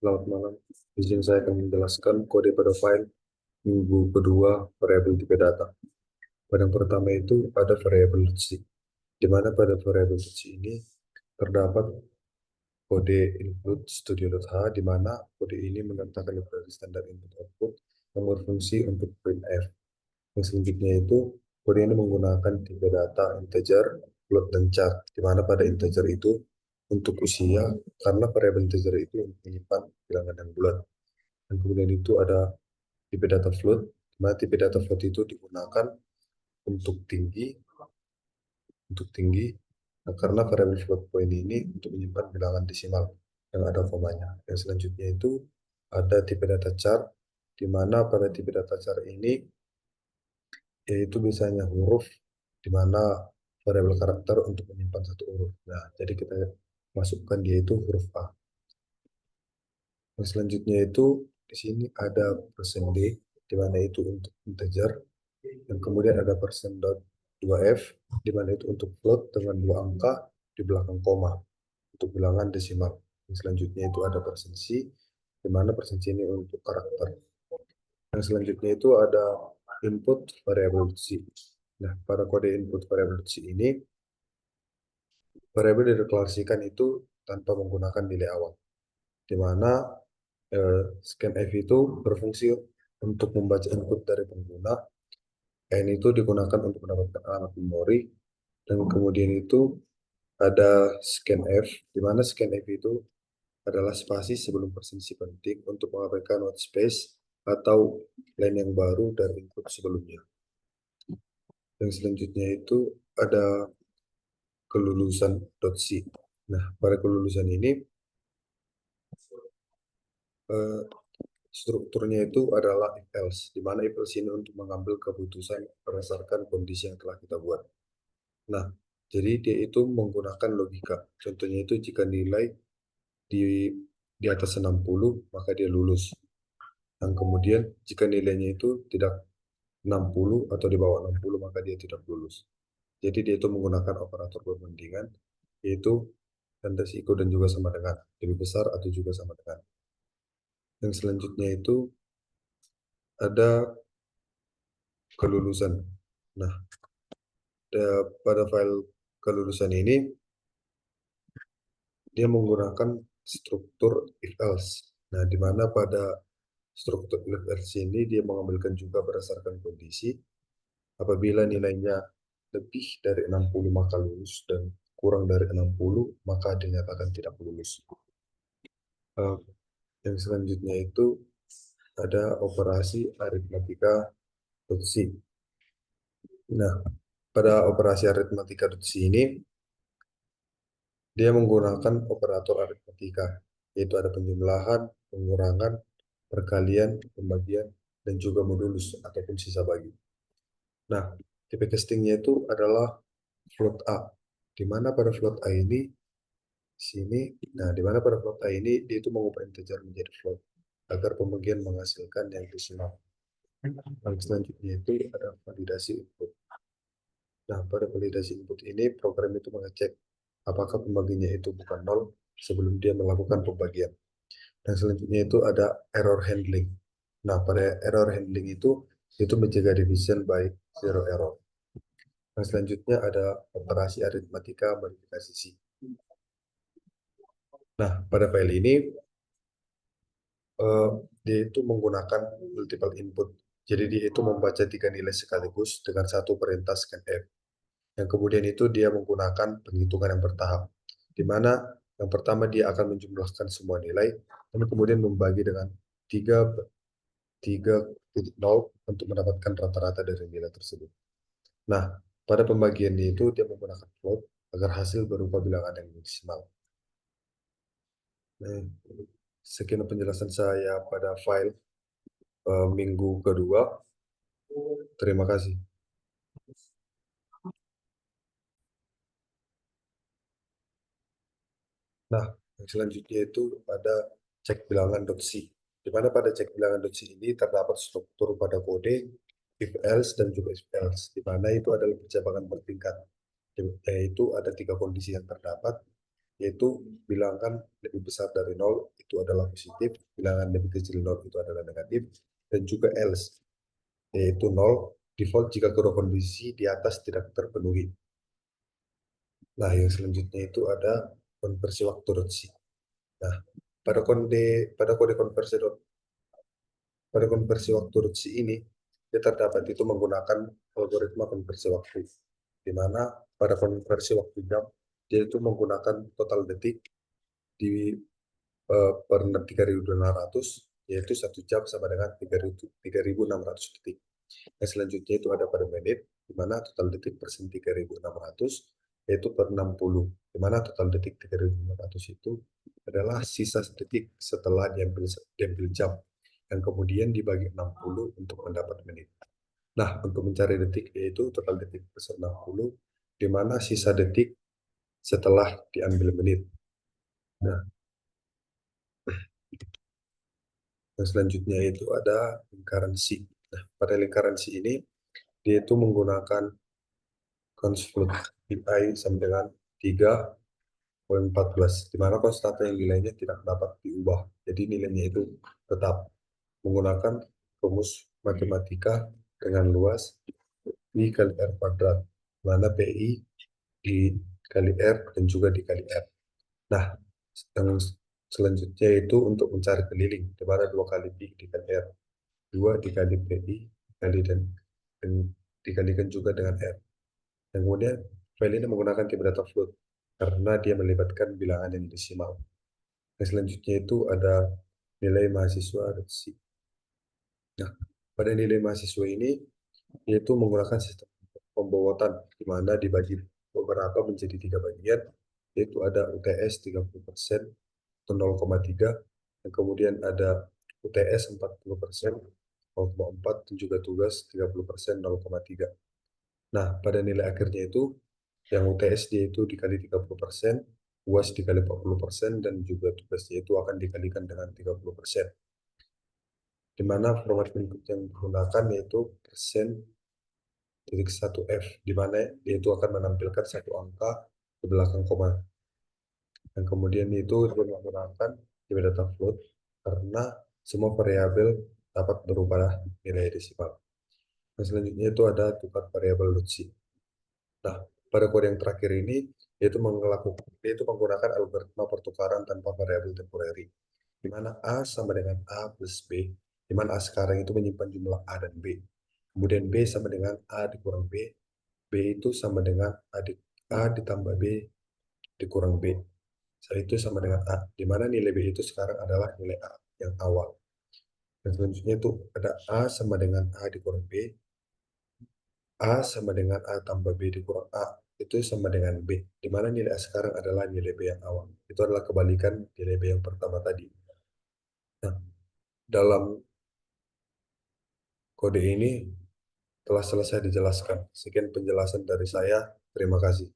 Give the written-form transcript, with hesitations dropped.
Selamat malam. Izin saya akan menjelaskan kode pada file minggu kedua variabel tipe data. Pada yang pertama itu ada variabel C, di mana pada variabel C ini terdapat kode input studio.h, di mana kode ini menyertakan library standar input output yang berfungsi untuk printf. Yang selanjutnya itu kode ini menggunakan tipe data integer, float, dan char, di mana pada integer itu untuk usia, karena variabel integer itu menyimpan bilangan yang bulat. Dan kemudian itu ada tipe data float, di mana tipe data float itu digunakan untuk tinggi, untuk tinggi, nah, karena variabel float point ini untuk menyimpan bilangan desimal yang ada komanya. Yang selanjutnya itu ada tipe data char, di mana pada tipe data char ini yaitu biasanya huruf, di mana variabel karakter untuk menyimpan satu huruf. Nah, jadi kita masukkan dia itu huruf A. Yang selanjutnya itu di sini ada %d, di mana itu untuk integer, dan kemudian ada %.2f, di mana itu untuk float dengan dua angka di belakang koma untuk bilangan desimal. Yang selanjutnya itu ada %c, di mana %c ini untuk karakter. Yang selanjutnya itu ada input variabel c. Nah, pada kode input variabel c ini, variabel dideklarasikan itu tanpa menggunakan nilai awal, di mana scanf itu berfungsi untuk membaca input dari pengguna. N itu digunakan untuk mendapatkan alamat memori, dan kemudian itu ada scanf, di mana scanf itu adalah spasi sebelum persensi penting untuk mengabaikan white space atau line yang baru dari input sebelumnya. Yang selanjutnya itu ada kelulusan .c. Nah, pada kelulusan ini eh, strukturnya itu adalah if else, di mana if else ini untuk mengambil keputusan berdasarkan kondisi yang telah kita buat. Nah, jadi dia itu menggunakan logika. Contohnya itu jika nilai di di atas 60 maka dia lulus. Dan kemudian jika nilainya itu tidak 60 atau di bawah 60 maka dia tidak lulus. Jadi dia itu menggunakan operator perbandingan, yaitu dan resiko dan juga sama dengan, lebih besar atau juga sama dengan. Yang selanjutnya itu ada kelulusan. Nah, pada file kelulusan ini dia menggunakan struktur if else. Nah, di mana pada struktur if else ini dia mengambilkan juga berdasarkan kondisi. Apabila nilainya lebih dari 60 maka lulus, dan kurang dari 60 maka dinyatakan tidak lulus. Eh, yang selanjutnya itu ada operasi aritmatika reduksi. Nah, pada operasi aritmatika reduksi ini dia menggunakan operator aritmatika, yaitu ada penjumlahan, pengurangan, perkalian, pembagian, dan juga modulus ataupun sisa bagi. Nah, tipe castingnya itu adalah float A, di mana pada float A ini sini, nah di mana pada float A ini dia itu mengubah integer menjadi float agar pembagian menghasilkan yang desimal. Yang selanjutnya itu ada validasi input. Nah, pada validasi input ini program itu mengecek apakah pembagiannya itu bukan nol sebelum dia melakukan pembagian. Dan selanjutnya itu ada error handling. Nah, pada error handling itu mencegah division by zero error. Dan selanjutnya ada operasi aritmatika modifikasi C. Nah, pada file ini eh, dia itu menggunakan multiple input. Jadi dia itu membaca tiga nilai sekaligus dengan satu perintah scanf. Yang kemudian itu dia menggunakan penghitungan yang bertahap, di mana yang pertama dia akan menjumlahkan semua nilai, dan kemudian membagi dengan tiga tiga titik nol untuk mendapatkan rata-rata dari nilai tersebut. Nah, pada pembagiannya itu dia menggunakan float agar hasil berupa bilangan yang desimal. Nah, sekian penjelasan saya pada file minggu kedua. Terima kasih. Nah, yang selanjutnya itu ada cek bilangan.c, di mana pada cek bilangan.c ini terdapat struktur pada kode if else dan juga if else, di mana itu adalah percabangan bertingkat, yaitu ada tiga kondisi yang terdapat, yaitu bilangan lebih besar dari nol itu adalah positif, bilangan lebih kecil nol itu adalah negatif, dan juga else, yaitu nol default jika kedua kondisi di atas tidak terpenuhi. Nah, yang selanjutnya itu ada konversi waktu .c. Nah, pada kode konversi pada konversi waktu .c ini dia terdapat itu menggunakan algoritma konversi waktu, di mana pada konversi waktu jam dia itu menggunakan total detik di per 3.600, yaitu 1 jam sama dengan 3.600 detik. Yang selanjutnya itu ada pada menit, di mana total detik per 3.600 yaitu per 60, di mana total detik 3.600 itu adalah sisa detik setelah diambil jam, yang kemudian dibagi 60 untuk mendapat menit. Nah, untuk mencari detik yaitu total detik per 60, di mana sisa detik setelah diambil menit. Nah, yang selanjutnya itu ada lingkaran C. Nah, pada lingkaran C ini dia itu menggunakan konstruk I sama dengan 3,14, di mana konstanta yang nilainya tidak dapat diubah. Jadi nilainya itu tetap menggunakan rumus matematika dengan luas I kali R kuadrat, di mana PI dikali R dan juga dikali R. Nah, yang selanjutnya itu untuk mencari keliling, di mana 2 kali Pi dikali R, 2 dikali PI dan dikalikan juga dengan R. Dan kemudian file ini menggunakan tipe data float karena dia melibatkan bilangan yang desimal. Yang selanjutnya itu ada nilai mahasiswa dan si. Nah, pada nilai mahasiswa ini yaitu menggunakan sistem pembowotan di mana dibagi beberapa menjadi 3 bagian, yaitu ada UTS 30% atau 0,3, dan kemudian ada UTS 40% 0,4, dan juga tugas 30% 0,3. Nah, pada nilai akhirnya itu yang UTS dia itu dikali 30%, UAS dikali 40%, dan juga tugasnya itu akan dikalikan dengan 30%. Di mana format input yang digunakan yaitu persen titik 1F, di mana dia itu akan menampilkan satu angka di belakang koma. Dan kemudian itu dia menggunakan tipe data float karena semua variabel dapat berubah nilai desimal. Dan selanjutnya itu ada tukar variabel .c. Nah, pada kode yang terakhir ini yaitu menggunakan algoritma pertukaran tanpa variabel temporary, di mana A sama dengan A plus B, di mana A sekarang itu menyimpan jumlah A dan B. Kemudian B sama dengan A dikurang B, B itu sama dengan A ditambah B dikurang B. Setelah itu sama dengan A, di mana nilai B itu sekarang adalah nilai A yang awal. Dan selanjutnya itu ada A sama dengan A dikurang B, A sama dengan A tambah B dikurang A, itu sama dengan B, di mana nilai A sekarang adalah nilai B yang awal. Itu adalah kebalikan nilai B yang pertama tadi. Nah, dalam kode ini telah selesai dijelaskan. Sekian penjelasan dari saya. Terima kasih.